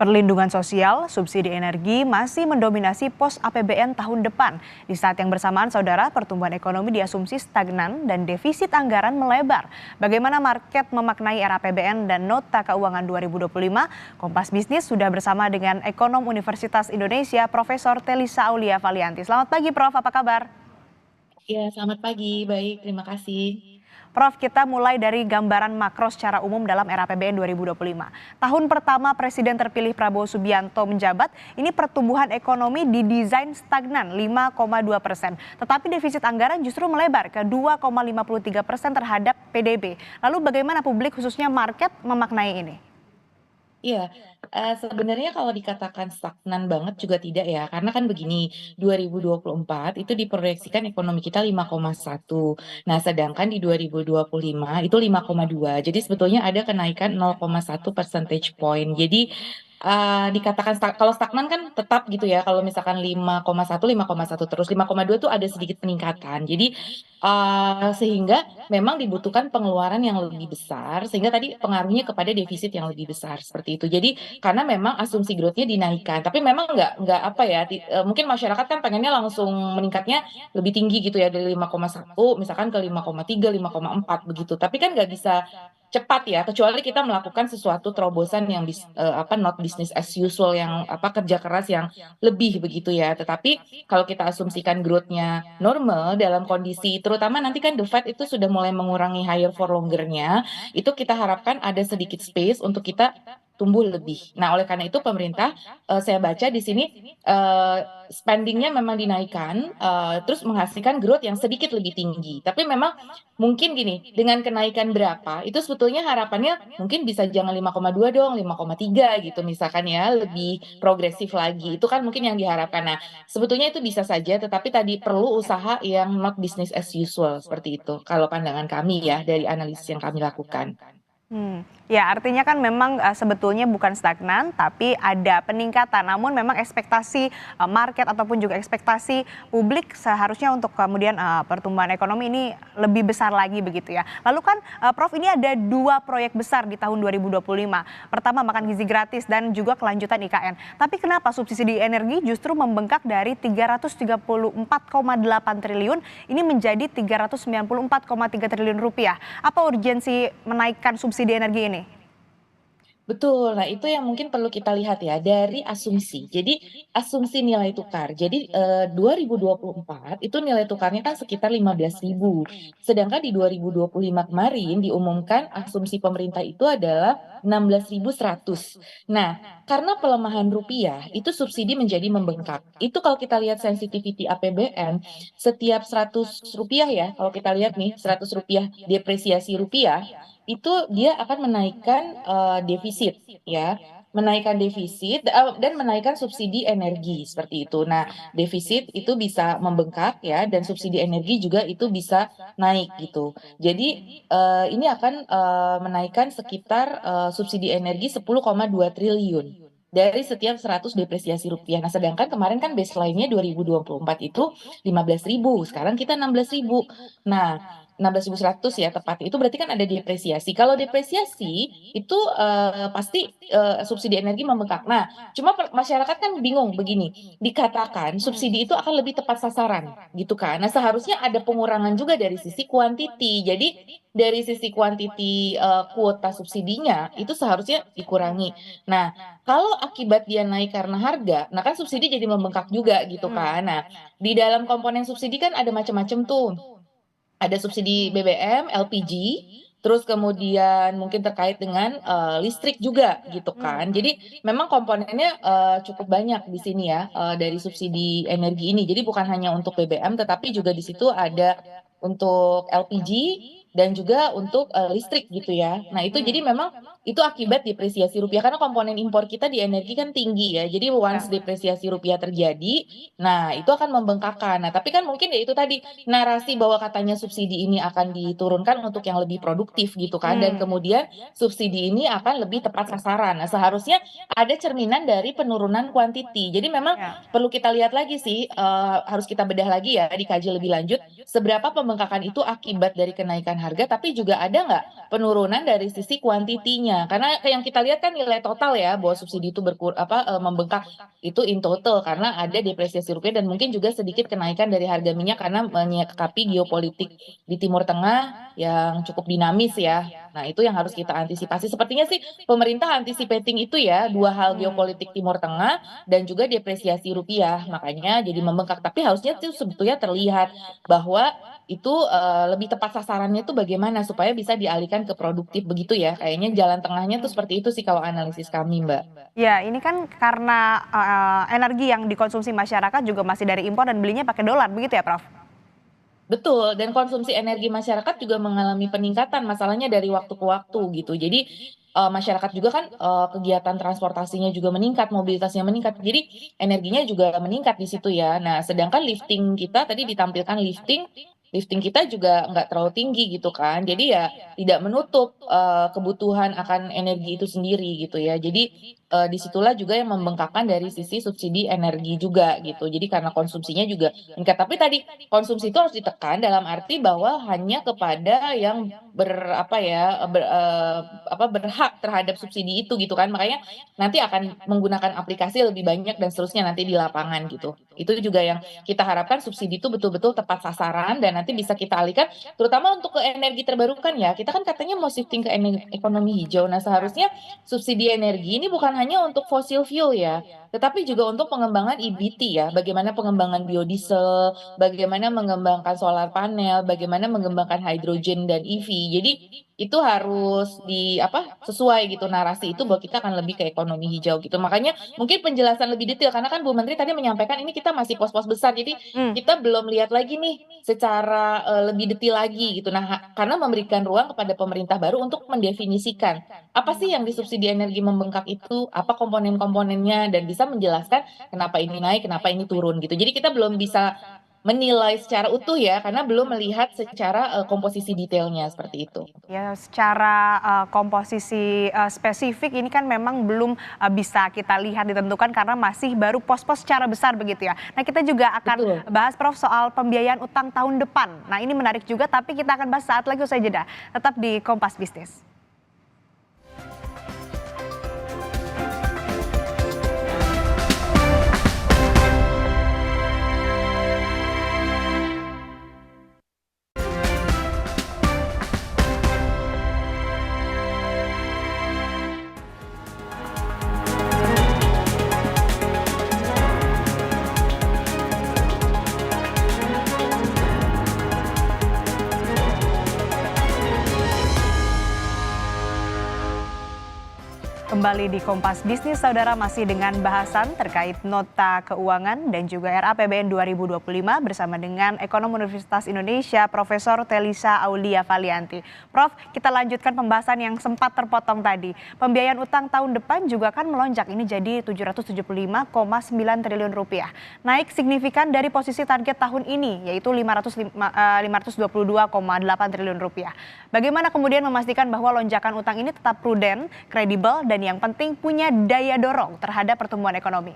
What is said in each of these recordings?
Perlindungan sosial, subsidi energi masih mendominasi pos APBN tahun depan. Di saat yang bersamaan, saudara, pertumbuhan ekonomi diasumsi stagnan dan defisit anggaran melebar. Bagaimana market memaknai era APBN dan nota keuangan 2025? Kompas Bisnis sudah bersama dengan ekonom Universitas Indonesia, Profesor Telisa Aulia Valianti. Selamat pagi, Prof. Apa kabar? Ya, selamat pagi. Baik, terima kasih. Prof, kita mulai dari gambaran makro secara umum dalam era APBN 2025. Tahun pertama Presiden terpilih Prabowo Subianto menjabat, ini pertumbuhan ekonomi didesain stagnan 5,2%. Tetapi defisit anggaran justru melebar ke 2,53% terhadap PDB. Lalu bagaimana publik khususnya market memaknai ini? Iya, sebenarnya kalau dikatakan stagnan banget juga tidak ya, karena kan begini, 2024 itu diproyeksikan ekonomi kita 5,1. Nah, sedangkan di 2025 itu 5,2. Jadi sebetulnya ada kenaikan 0,1 percentage point. Jadi, dikatakan kalau stagnan kan tetap gitu ya, kalau misalkan 5,1 terus, 5,2 tuh ada sedikit peningkatan. Jadi, sehingga memang dibutuhkan pengeluaran yang lebih besar, sehingga tadi pengaruhnya kepada defisit yang lebih besar, seperti itu. Jadi, karena memang asumsi growth-nya dinaikkan, tapi memang nggak apa ya, mungkin masyarakat kan pengennya langsung meningkatnya lebih tinggi gitu ya, dari 5,1 misalkan ke 5,3, 5,4 begitu. Tapi kan nggak bisa cepat ya, kecuali kita melakukan sesuatu terobosan yang not business as usual, yang kerja keras yang lebih begitu ya. Tetapi kalau kita asumsikan growth-nya normal dalam kondisi, terutama nanti kan the Fed itu sudah mulai mengurangi higher for longer-nya, itu kita harapkan ada sedikit space untuk kita tumbuh lebih. Nah, oleh karena itu pemerintah, saya baca di sini, spending-nya memang dinaikkan, terus menghasilkan growth yang sedikit lebih tinggi. Tapi memang mungkin gini, dengan kenaikan berapa, itu sebetulnya harapannya mungkin bisa jangan 5,2 dong, 5,3 gitu misalkan ya, lebih progresif lagi. Itu kan mungkin yang diharapkan. Nah, sebetulnya itu bisa saja, tetapi tadi perlu usaha yang not business as usual, seperti itu. Kalau pandangan kami ya, dari analisis yang kami lakukan. Ya artinya kan memang sebetulnya bukan stagnan tapi ada peningkatan. Namun memang ekspektasi market ataupun juga ekspektasi publik seharusnya untuk kemudian pertumbuhan ekonomi ini lebih besar lagi begitu ya. Lalu kan Prof, ini ada dua proyek besar di tahun 2025. Pertama makan gizi gratis dan juga kelanjutan IKN. Tapi kenapa subsidi energi justru membengkak dari 334,8 triliun ini menjadi 394,3 triliun rupiah? Apa urgensi menaikkan subsidi energi ini? Betul, nah itu yang mungkin perlu kita lihat ya dari asumsi. Jadi asumsi nilai tukar. Jadi 2024 itu nilai tukarnya kan sekitar 15.000. Sedangkan di 2025 kemarin diumumkan asumsi pemerintah itu adalah 16.100. Nah, karena pelemahan rupiah itu subsidi menjadi membengkak. Itu kalau kita lihat sensitivity APBN, setiap 100 rupiah ya, kalau kita lihat nih 100 rupiah depresiasi rupiah, itu dia akan menaikkan, defisit ya, menaikkan defisit, dan menaikkan subsidi energi, seperti itu. Nah, defisit itu bisa membengkak ya, dan subsidi energi juga itu bisa naik gitu. Jadi, ini akan, menaikkan sekitar, subsidi energi 10,2 triliun dari setiap 100 depresiasi rupiah. Nah, sedangkan kemarin kan baseline-nya 2024 itu 15.000, sekarang kita 16.000. Nah, 16.100 ya tepatnya, itu berarti kan ada depresiasi. Kalau depresiasi itu, pasti, subsidi energi membengkak. Nah, cuma masyarakat kan bingung begini, dikatakan subsidi itu akan lebih tepat sasaran gitu kan. Nah, seharusnya ada pengurangan juga dari sisi kuantiti. Jadi dari sisi kuantiti, kuota subsidinya itu seharusnya dikurangi. Nah, kalau akibat dia naik karena harga, nah kan subsidi jadi membengkak juga gitu kan. Nah, di dalam komponen subsidi kan ada macam-macam tuh. Ada subsidi BBM, LPG, terus kemudian mungkin terkait dengan, listrik juga gitu kan. Jadi memang komponennya, cukup banyak di sini ya, dari subsidi energi ini. Jadi bukan hanya untuk BBM, tetapi juga di situ ada untuk LPG dan juga untuk, listrik gitu ya. Nah itu jadi memang itu akibat depresiasi rupiah, karena komponen impor kita di energi kan tinggi ya. Jadi once depresiasi rupiah terjadi, nah itu akan membengkakkan. Nah tapi kan mungkin ya itu tadi, narasi bahwa katanya subsidi ini akan diturunkan untuk yang lebih produktif gitu kan, dan kemudian subsidi ini akan lebih tepat sasaran. Nah, seharusnya ada cerminan dari penurunan kuantiti. Jadi memang Ya. perlu kita lihat lagi sih, harus kita bedah lagi ya, dikaji lebih lanjut, seberapa pembengkakan itu akibat dari kenaikan harga, tapi juga ada nggak penurunan dari sisi kuantitinya? Karena yang kita lihat kan nilai total ya, bahwa subsidi itu membengkak itu in total karena ada depresiasi rupiah dan mungkin juga sedikit kenaikan dari harga minyak karena menyikapi geopolitik di Timur Tengah yang cukup dinamis ya. Nah, itu yang harus kita antisipasi. Sepertinya sih pemerintah anticipating itu ya, dua hal geopolitik Timur Tengah dan juga depresiasi rupiah. Makanya jadi membengkak. Tapi harusnya itu sebetulnya terlihat bahwa itu lebih tepat sasarannya itu bagaimana supaya bisa dialihkan ke produktif begitu ya. Kayaknya jalan tengahnya tuh seperti itu sih kalau analisis kami, Mbak. Ya, ini kan karena energi yang dikonsumsi masyarakat juga masih dari impor dan belinya pakai dolar, begitu ya, Prof? Betul, dan konsumsi energi masyarakat juga mengalami peningkatan, masalahnya dari waktu ke waktu gitu. Jadi masyarakat juga kan kegiatan transportasinya juga meningkat, mobilitasnya meningkat. Jadi energinya juga meningkat di situ ya. Nah, sedangkan lifting kita tadi ditampilkan lifting, lifting kita juga nggak terlalu tinggi gitu kan. Jadi ya tidak menutup kebutuhan akan energi itu sendiri gitu ya. Jadi disitulah juga yang membengkakkan dari sisi subsidi energi juga gitu. Jadi karena konsumsinya juga meningkat. Tapi tadi konsumsi itu harus ditekan dalam arti bahwa hanya kepada yang berhak terhadap subsidi itu gitu kan. Makanya nanti akan menggunakan aplikasi lebih banyak dan seterusnya nanti di lapangan gitu. Itu juga yang kita harapkan subsidi itu betul-betul tepat sasaran dan nanti bisa kita alihkan terutama untuk ke energi terbarukan ya. Kita kan katanya mau shifting ke ekonomi hijau. Nah, seharusnya subsidi energi ini bukan hanya untuk fossil fuel ya, tetapi juga untuk pengembangan EBT ya. Bagaimana pengembangan biodiesel, bagaimana mengembangkan solar panel, bagaimana mengembangkan hidrogen dan EV. Jadi itu harus sesuai gitu narasi itu bahwa kita akan lebih ke ekonomi hijau gitu. Makanya mungkin penjelasan lebih detail karena kan Bu Menteri tadi menyampaikan ini kita masih pos-pos besar. Jadi Hmm. kita belum lihat lagi nih secara lebih detail lagi gitu. Nah, karena memberikan ruang kepada pemerintah baru untuk mendefinisikan apa sih yang disubsidi energi membengkak itu, apa komponen-komponennya dan bisa menjelaskan kenapa ini naik, kenapa ini turun gitu. Jadi kita belum bisa menilai secara utuh ya, karena belum melihat secara komposisi detailnya seperti itu. Ya, secara komposisi spesifik ini kan memang belum bisa kita lihat ditentukan karena masih baru pos-pos secara besar begitu ya. Nah, kita juga akan Betul. bahas Prof soal pembiayaan utang tahun depan. Nah, ini menarik juga tapi kita akan bahas saat lagi usai jeda. Tetap di Kompas Bisnis. Kembali di Kompas Bisnis, Saudara, masih dengan bahasan terkait nota keuangan dan juga RAPBN 2025 bersama dengan Ekonom Universitas Indonesia, Profesor Telisa Aulia Valianti. Prof, kita lanjutkan pembahasan yang sempat terpotong tadi. Pembiayaan utang tahun depan juga akan melonjak, ini jadi 775,9 triliun rupiah. Naik signifikan dari posisi target tahun ini, yaitu 522,8 triliun rupiah. Bagaimana kemudian memastikan bahwa lonjakan utang ini tetap prudent, kredibel, dan yang penting punya daya dorong terhadap pertumbuhan ekonomi?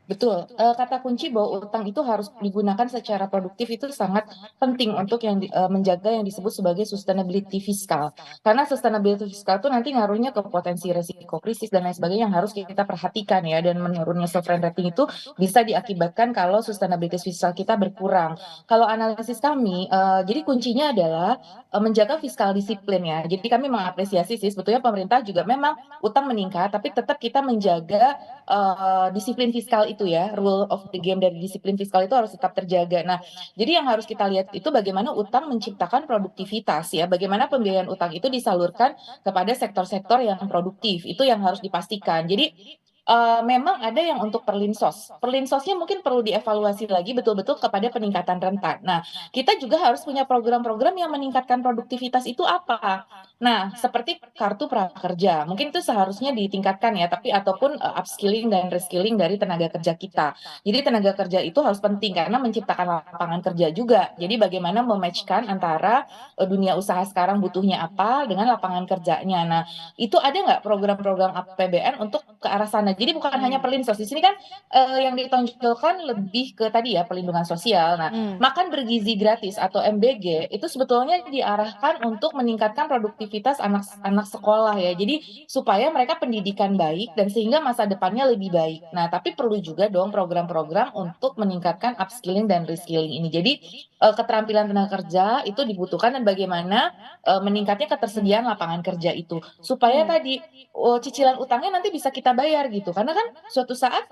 Betul, kata kunci bahwa utang itu harus digunakan secara produktif itu sangat penting untuk menjaga yang disebut sebagai sustainability fiskal. Karena sustainability fiskal itu nanti ngaruhnya ke potensi resiko krisis dan lain sebagainya yang harus kita perhatikan ya, dan menurunnya sovereign rating itu bisa diakibatkan kalau sustainability fiskal kita berkurang. Kalau analisis kami, jadi kuncinya adalah menjaga fiskal disiplin ya. Jadi kami mengapresiasi sih sebetulnya pemerintah juga memang utang meningkat, tapi tetap kita menjaga disiplin fiskal itu ya, rule of the game dari disiplin fiskal itu harus tetap terjaga. Nah, jadi yang harus kita lihat itu bagaimana utang menciptakan produktivitas ya, bagaimana pembiayaan utang itu disalurkan kepada sektor-sektor yang produktif, itu yang harus dipastikan. Jadi memang ada yang untuk perlinsos. Perlinsosnya mungkin perlu dievaluasi lagi betul-betul kepada peningkatan rentan. Nah, kita juga harus punya program-program yang meningkatkan produktivitas itu apa? Nah, seperti kartu prakerja, mungkin itu seharusnya ditingkatkan ya, tapi ataupun upskilling dan reskilling dari tenaga kerja kita. Jadi tenaga kerja itu harus penting karena menciptakan lapangan kerja juga. Jadi bagaimana mematchkan antara dunia usaha sekarang butuhnya apa dengan lapangan kerjanya. Nah, itu ada nggak program-program APBN untuk ke arah sana Nah, jadi bukan hanya Hmm. perlinsos. Di sini kan yang ditonjolkan lebih ke tadi ya perlindungan sosial. Nah, Hmm. makan bergizi gratis atau MBG itu sebetulnya diarahkan untuk meningkatkan produktivitas anak-anak sekolah ya. Jadi supaya mereka pendidikan baik dan sehingga masa depannya lebih baik. Nah, tapi perlu juga dong program-program untuk meningkatkan upskilling dan reskilling ini. Jadi keterampilan tenaga kerja itu dibutuhkan dan bagaimana meningkatnya Hmm. ketersediaan lapangan kerja itu. Supaya Hmm. tadi cicilan utangnya nanti bisa kita bayar gitu. Karena kan suatu saat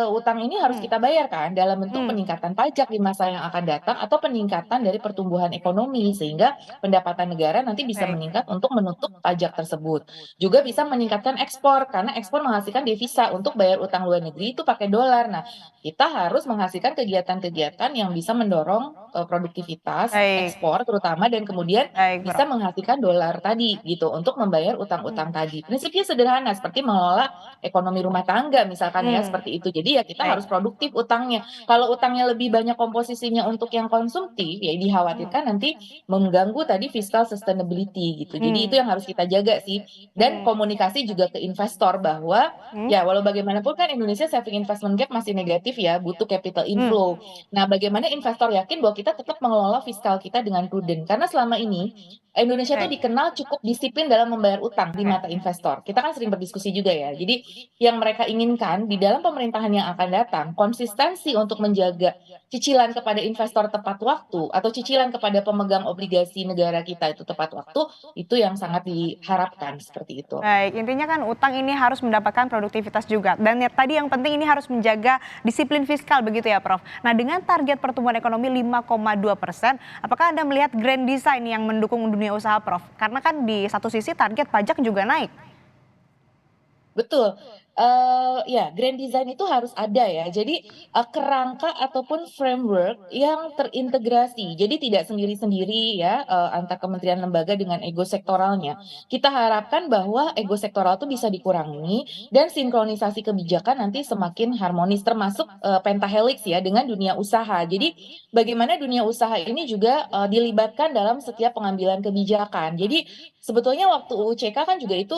utang ini harus Hmm. kita bayar kan dalam bentuk Hmm. peningkatan pajak di masa yang akan datang atau peningkatan dari pertumbuhan ekonomi sehingga pendapatan negara nanti bisa Baik. meningkat untuk menutup pajak tersebut. Juga bisa meningkatkan ekspor karena ekspor menghasilkan devisa untuk bayar utang luar negeri itu pakai dolar. Nah, kita harus menghasilkan kegiatan-kegiatan yang bisa mendorong produktivitas Baik. ekspor terutama dan kemudian Baik, bisa Prof. menghasilkan dolar tadi gitu untuk membayar utang-utang Hmm. tadi. Prinsipnya sederhana seperti mengelola ekonomi rumah tangga misalkan ya Hmm. seperti itu. Jadi ya kita Baik. harus produktif utangnya. Kalau utangnya lebih banyak komposisinya untuk yang konsumtif ya Hmm. dikhawatirkan nanti mengganggu tadi fiscal sustainability gitu. Jadi itu Hmm. yang harus kita jaga sih. Dan Hmm. komunikasi juga ke investor bahwa Hmm. ya walau bagaimanapun kan Indonesia saving investment gap masih negatif ya, butuh capital Hmm. inflow. Nah, bagaimana investor yakin bahwa kita tetap mengelola fiskal kita dengan prudent? Karena selama ini Indonesia tuh Baik. dikenal cukup disiplin dalam membayar utang di Oke. mata investor. Kita kan sering berdiskusi juga ya. Jadi yang mereka inginkan di dalam pemerintahan yang akan datang, konsistensi untuk menjaga cicilan kepada investor tepat waktu atau cicilan kepada pemegang obligasi negara kita itu tepat waktu, itu yang sangat diharapkan seperti itu. Baik, intinya kan utang ini harus mendapatkan produktivitas juga. Dan ya, tadi yang penting ini harus menjaga disiplin fiskal begitu ya, Prof. Nah, dengan target pertumbuhan ekonomi 5,2%, apakah Anda melihat grand design yang mendukung dunia usaha, Prof? Karena kan di satu sisi target pajak juga naik. Betul, ya grand design itu harus ada ya. Jadi, kerangka ataupun framework yang terintegrasi. Jadi tidak sendiri-sendiri ya, antar kementerian lembaga dengan ego sektoralnya. Kita harapkan bahwa ego sektoral itu bisa dikurangi dan sinkronisasi kebijakan nanti semakin harmonis termasuk, pentahelix ya dengan dunia usaha. Jadi bagaimana dunia usaha ini juga, dilibatkan dalam setiap pengambilan kebijakan. Jadi sebetulnya waktu UU CK kan juga itu,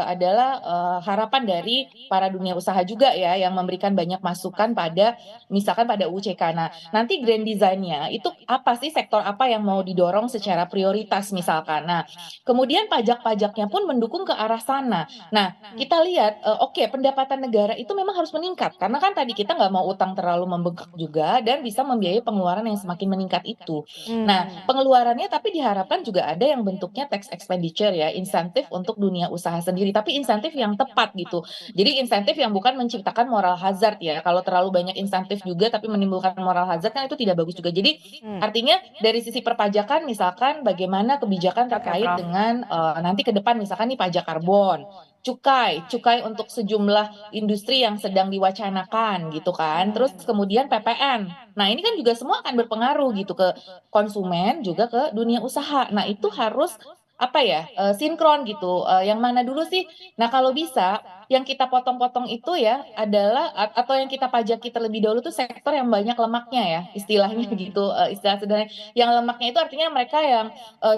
adalah, harapan dari para dunia usaha juga ya, yang memberikan banyak masukan pada misalkan pada UU CK. Nah, nanti grand design-nya itu apa sih, sektor apa yang mau didorong secara prioritas misalkan. Nah, kemudian pajak-pajaknya pun mendukung ke arah sana. Nah, kita lihat, oke pendapatan negara itu memang harus meningkat, karena kan tadi kita nggak mau utang terlalu membengkak juga dan bisa membiayai pengeluaran yang semakin meningkat itu. Nah, Hmm. pengeluarannya tapi diharapkan juga ada yang bentuknya tax expenditure ya, insentif untuk dunia usaha sendiri, tapi insentif yang tepat gitu. Jadi insentif yang bukan menciptakan moral hazard ya, kalau terlalu banyak insentif juga tapi menimbulkan moral hazard kan itu tidak bagus juga. Jadi Hmm. artinya dari sisi perpajakan misalkan bagaimana kebijakan Oke, terkait Prof. dengan, nanti ke depan misalkan nih pajak karbon, cukai untuk sejumlah industri yang sedang diwacanakan gitu kan, terus Hmm. kemudian PPN. Nah ini kan juga semua akan berpengaruh gitu ke konsumen juga ke dunia usaha. Nah itu harus apa ya, sinkron gitu, yang mana dulu sih? Nah kalau bisa yang kita potong-potong itu ya adalah atau yang kita pajaki terlebih dahulu tuh sektor yang banyak lemaknya ya, istilahnya Hmm. gitu, istilah sederhana. Yang lemaknya itu artinya mereka yang,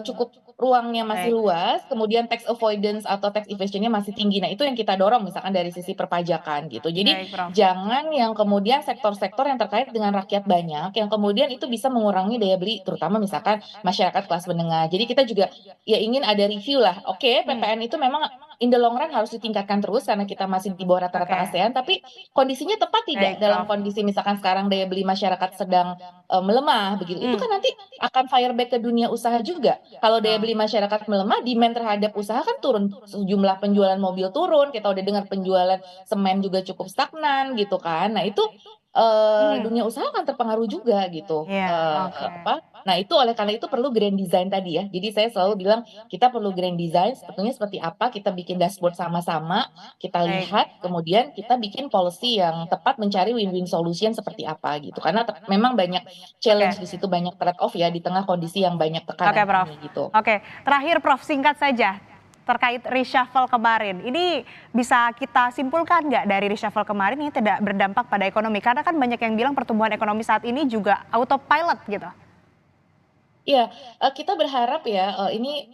cukup ruangnya masih Baik. luas, kemudian tax avoidance atau tax evasion-nya masih tinggi. Nah itu yang kita dorong misalkan dari sisi perpajakan gitu. Jadi Baik, Prof. jangan yang kemudian sektor-sektor yang terkait dengan rakyat banyak, yang kemudian itu bisa mengurangi daya beli, terutama misalkan masyarakat kelas menengah. Jadi kita juga ya ingin ada review lah. Oke, Hmm. PPN itu memang in the long run harus ditingkatkan terus karena kita masih di bawah Oke. rata-rata ASEAN, tapi kondisinya tepat tidak Baik, dalam Prof. kondisi misalkan sekarang daya beli masyarakat sedang melemah begitu. Itu Hmm. kan nanti akan fire back ke dunia usaha juga. Kalau daya Betul. beli masyarakat melemah, demand terhadap usaha kan turun. Sejumlah penjualan mobil turun, kita udah dengar penjualan semen juga cukup stagnan gitu kan. Nah itu, Hmm. dunia usaha akan terpengaruh juga gitu, Iya, oke. nah itu oleh karena itu perlu grand design tadi ya. Jadi saya selalu bilang kita perlu grand design sebetulnya seperti apa, kita bikin dashboard sama-sama, kita Baik. lihat kemudian kita bikin policy yang tepat mencari win-win solution seperti apa gitu. Karena memang banyak Oke. challenge di situ, banyak trade off ya di tengah kondisi yang banyak Oke, tekanan Prof. ini gitu. Oke, terakhir Prof, singkat saja terkait reshuffle kemarin. Ini bisa kita simpulkan nggak dari reshuffle kemarin ini tidak berdampak pada ekonomi? Karena kan banyak yang bilang pertumbuhan ekonomi saat ini juga autopilot gitu. Iya, kita berharap ya, ini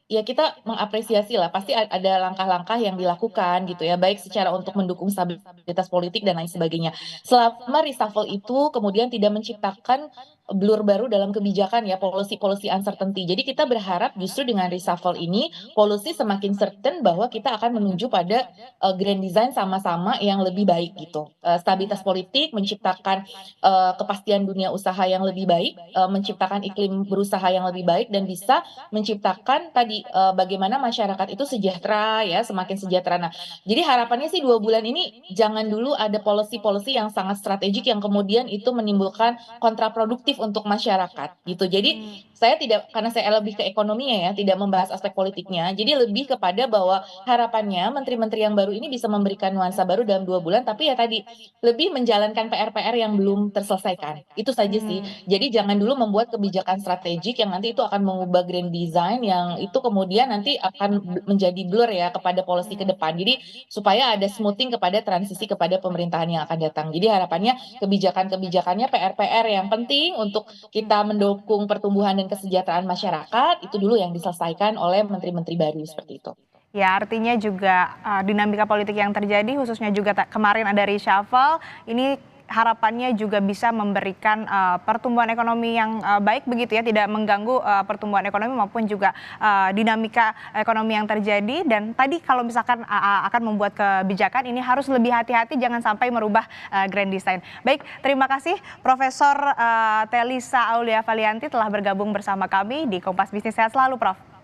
ya kita mengapresiasi lah, pasti ada langkah-langkah yang dilakukan gitu ya, baik secara untuk mendukung stabilitas politik dan lain sebagainya. Selama reshuffle itu kemudian tidak menciptakan blur baru dalam kebijakan ya, policy-policy uncertainty. Jadi kita berharap justru dengan reshuffle ini, policy semakin certain bahwa kita akan menuju pada grand design sama-sama yang lebih baik gitu. Stabilitas politik, menciptakan kepastian dunia usaha yang lebih baik, menciptakan iklim berusaha yang lebih baik, dan bisa menciptakan tadi bagaimana masyarakat itu sejahtera ya, semakin sejahtera. Nah, jadi harapannya sih 2 bulan ini jangan dulu ada policy-policy yang sangat strategik yang kemudian itu menimbulkan kontraproduktif untuk masyarakat gitu. Jadi Hmm. saya tidak, karena saya lebih ke ekonominya ya, tidak membahas aspek politiknya. Jadi lebih kepada bahwa harapannya menteri-menteri yang baru ini bisa memberikan nuansa baru dalam 2 bulan, tapi ya tadi lebih menjalankan PR-PR yang belum terselesaikan. Itu saja sih. Hmm. Jadi jangan dulu membuat kebijakan strategik yang nanti itu akan mengubah grand design yang itu kemudian nanti akan menjadi blur ya kepada policy ke depan. Jadi supaya ada smoothing kepada transisi kepada pemerintahan yang akan datang. Jadi harapannya kebijakan-kebijakannya PR-PR yang penting untuk kita mendukung pertumbuhan dan kesejahteraan masyarakat itu dulu yang diselesaikan oleh menteri-menteri baru seperti itu. Ya, artinya juga dinamika politik yang terjadi khususnya juga kemarin ada reshuffle, ini harapannya juga bisa memberikan pertumbuhan ekonomi yang baik begitu ya, tidak mengganggu pertumbuhan ekonomi maupun juga dinamika ekonomi yang terjadi. Dan tadi kalau misalkan akan membuat kebijakan ini harus lebih hati-hati jangan sampai merubah grand design. Baik, terima kasih Profesor Telisa Aulia Valianti telah bergabung bersama kami di Kompas Bisnis. Sehat selalu, Prof.